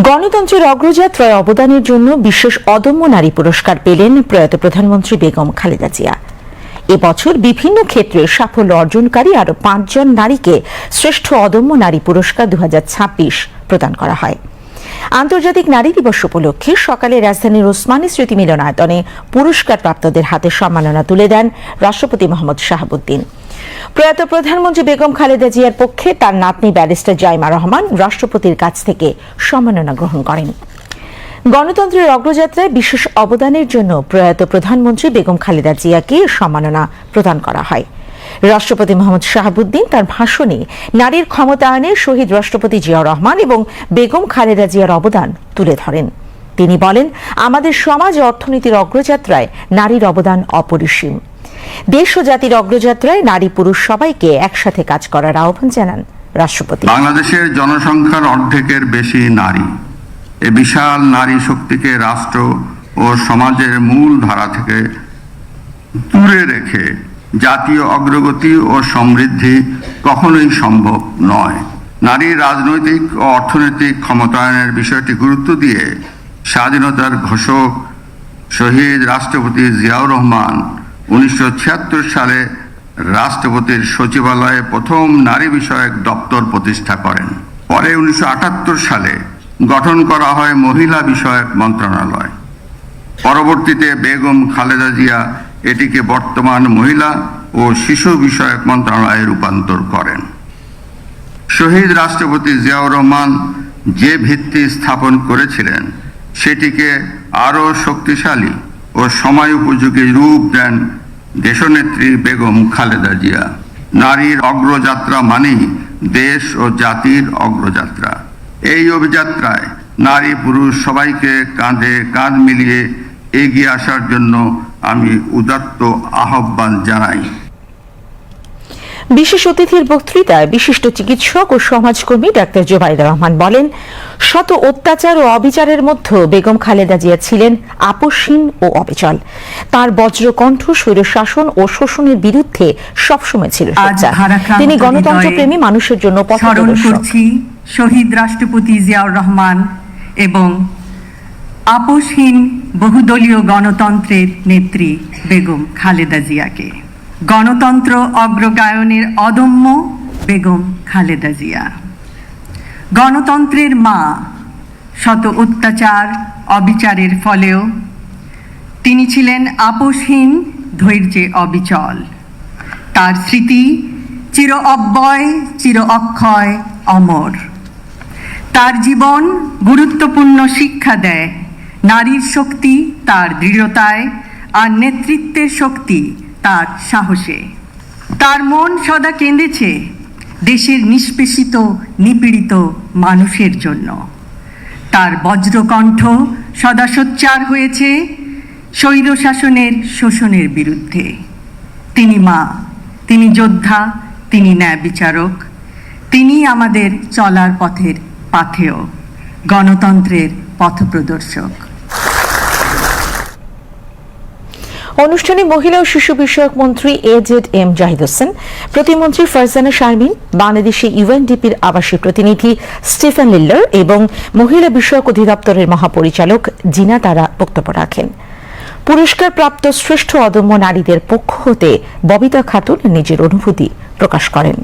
গণতন্ত্রের অগ্রযাত্রায় অবদানের জন্য বিশেষ অদম্য নারী পুরস্কার পেলেন প্রয়াত প্রধানমন্ত্রী বেগম খালেদা জিয়া। এবছর বিভিন্ন ক্ষেত্রে সাফল্য অর্জনকারী আরও ৫ জন নারীকে শ্রেষ্ঠ অদম্য নারী পুরস্কার ২০২৬ প্রদান করা হয়। আন্তর্জাতিক নারী দিবস উপলক্ষে সকালে রাজধানীর ওসমানী স্মৃতি মিলনায়তনে পুরস্কার প্রাপ্তদের হাতে সম্মাননা তুলে দেন রাষ্ট্রপতি মোহাম্মদ শাহাবুদ্দিন। প্রয়াত প্রধানমন্ত্রী বেগম খালেদা জিয়ার পক্ষে তার নাতনি ব্যারিস্টার জাইমা রহমান রাষ্ট্রপতির কাছ থেকে সম্মাননা গ্রহণ করেন। গণতন্ত্রের অগ্রযাত্রায় বিশেষ অবদানের জন্য প্রয়াত প্রধানমন্ত্রী বেগম খালেদা জিয়াকে সম্মাননা প্রদান করা হয়। রাষ্ট্রপতি মোহাম্মদ শাহাবুদ্দিন তার ভাষণে নারীর ক্ষমতায়নে শহীদ রাষ্ট্রপতি জিয়াউর রহমান এবং বেগম খালেদা জিয়ার অবদান তুলে ধরেন। তিনি বলেন, আমাদের সমাজ ও অর্থনীতির অগ্রযাত্রায় নারীর অবদান অপরিসীম। দেশ ও জাতির অগ্রযাত্রায় নারী পুরুষ সবাইকে একসাথে কাজ করার আহ্বান জানান রাষ্ট্রপতি। বাংলাদেশের জনসংখ্যার অর্ধেকের বেশি নারী। এ বিশাল নারী শক্তিকে রাষ্ট্র ও সমাজের মূল ধারা থেকে দূরে রেখে জাতীয় অগ্রগতি ও সমৃদ্ধি কখনোই সম্ভব নয়। নারীর রাজনৈতিক ও অর্থনৈতিক ক্ষমতায়নের বিষয়টি গুরুত্ব দিয়ে স্বাধীনতার ঘোষক শহীদ রাষ্ট্রপতি জিয়াউর রহমান 1976 সালে রাষ্ট্রপতির সচিবালয়ে প্রথম নারী বিষয়ক দপ্তর প্রতিষ্ঠা করেন। পরে 1978 সালে গঠন করা হয় মহিলা বিষয়ক মন্ত্রণালয়। পরবর্তীতে বেগম খালেদা জিয়া এটিকে বর্তমান মহিলা ও শিশু বিষয়ক মন্ত্রণালয়ে রূপান্তর করেন। শহীদ রাষ্ট্রপতি জিয়াউর রহমান যে ভিত্তি স্থাপন করেছিলেন সেটিকে আরও শক্তিশালী ও সময় উপযোগী রূপ দেন দেশনেত্রী বেগম খালেদা জিয়া। নারীর অগ্রযাত্রা মানেই দেশ ও জাতির অগ্রযাত্রা। এই অভিযাত্রায় নারী পুরুষ সবাইকে কাঁধে কাঁধ মিলিয়ে এগিয়ে আসার জন্য আমি উদাত্ত আহ্বান জানাই। বিশেষ অতিথির বক্তৃতায় বিশিষ্ট চিকিৎসক ও সমাজকর্মী ডাক্তার জোবাইদা রহমান বলেন, শত অত্যাচার ও অবিচারের মধ্যে বেগম খালেদা জিয়া ছিলেন আপোষহীন ও অবিচল। তার বজ্রকণ্ঠ স্বৈরশাসন ও শোষণের বিরুদ্ধে সবসময় ছিল সোচ্চার। তিনি গণতন্ত্রপ্রেমী মানুষের জন্য পথপ্রদর্শক। শহীদ রাষ্ট্রপতি জিয়াউর রহমান এবং আপোষহীন বহুদলীয় গণতন্ত্রের নেত্রী বেগম খালেদা জিয়াকে। গণতন্ত্র অগ্রগায়নের অদম্য বেগম খালেদা জিয়া, গণতন্ত্রের মা। শত অত্যাচার অবিচারের ফলেও তিনি ছিলেন আপোষহীন, ধৈর্যে অবিচল। তার স্মৃতি চির অব্যয়, চির অক্ষয়, অমর। তার জীবন গুরুত্বপূর্ণ শিক্ষা দেয়। নারীর শক্তি তার দৃঢ়তায়, আর নেতৃত্বের শক্তি তার সাহসে। তার মন সদা কেঁদেছে দেশের নিষ্পেষিত নিপীড়িত মানুষের জন্য। তার বজ্রকণ্ঠ সদা সোচ্চার হয়েছে স্বৈরশাসনের শোষণের বিরুদ্ধে। তিনি মা, তিনি যোদ্ধা, তিনি ন্যায় বিচারক, তিনি আমাদের চলার পথের পাথেয়, গণতন্ত্রের পথপ্রদর্শক। অনুষ্ঠানে মহিলা ও শিশু বিষয়ক মন্ত্রী এজেড.এম. জাহিদ হোসেন, প্রতিমন্ত্রী ফারজানা শারমিন, বাংলাদেশে ইউএনডিপির আবাসিক প্রতিনিধি স্টিফেন লিল্লার এবং মহিলা বিষয়ক অধিদপ্তরের মহাপরিচালক জিনা তারা বক্তব্য রাখেন। পুরস্কার প্রাপ্ত শ্রেষ্ঠ অদম্য নারীদের পক্ষ হতে ববিতা খাতুন নিজের অনুভূতি প্রকাশ করেন।